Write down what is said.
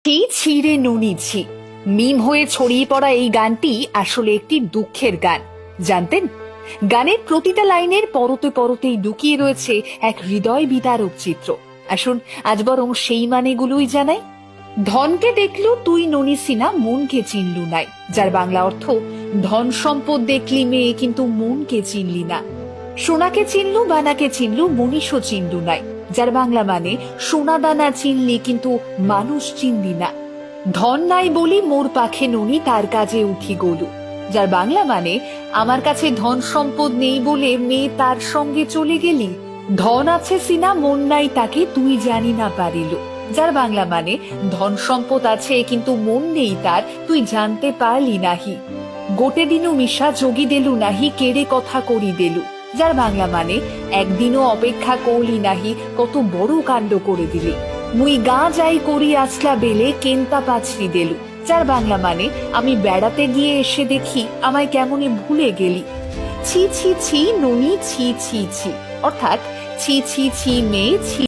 ছি ছিঁড়ে নুনি ছি। মিম হয়ে ছড়িয়ে পড়া এই গানটি আসলে একটি দুঃখের গান, জানতেন? গানের প্রতিটা লাইনের পরতে পরতেই লুকিয়ে রয়েছে এক হৃদয় বিদারক চিত্র। আসুন আজ বরং সেই মানেগুলোই জানাই। ধনকে দেখলু তুই ননি সিনা, মনকে চিনলু নাই। যার বাংলা অর্থ, ধন সম্পদ দেখলি মেয়ে কিন্তু মনকে চিনলি না। সোনাকে চিনলু বানাকে চিনলু, মনীষও চিনলু নাই। যার বাংলা মানে, সোনা দানা চিনলি কিন্তু মানুষ চিনলি না। ধন নাই বলি মোর পাখে ননি, তার কাজে উঠি গলু। যার বাংলা মানে, আমার কাছে ধন সম্পদ নেই বলে মেয়ে তার সঙ্গে চলে গেলি। ধন আছে সিনা মন নাই তাকে, তুই জানি না পারিল। যার বাংলা মানে, ধন সম্পদ আছে কিন্তু মন নেই তার, তুই জানতে পারলি নাহি। গোটে দিনও মিশা যোগী দেলু নাহি, কেড়ে কথা করি দেলু। যার বাংলা মানে, একদিনও অপেক্ষা করলি নাহি, কত বড় কাণ্ড করে দিলি। মুই গা যাই করি আসলা বেলে, কেন্তা পাছরি দেলু। যার বাংলা মানে, আমি বেড়াতে গিয়ে এসে দেখি আমায় কেমনে ভুলে গেলি। ছি ছি ছি ননি ছি ছি ছি, অর্থাৎ ছি ছি ছি মেয়ে ছি।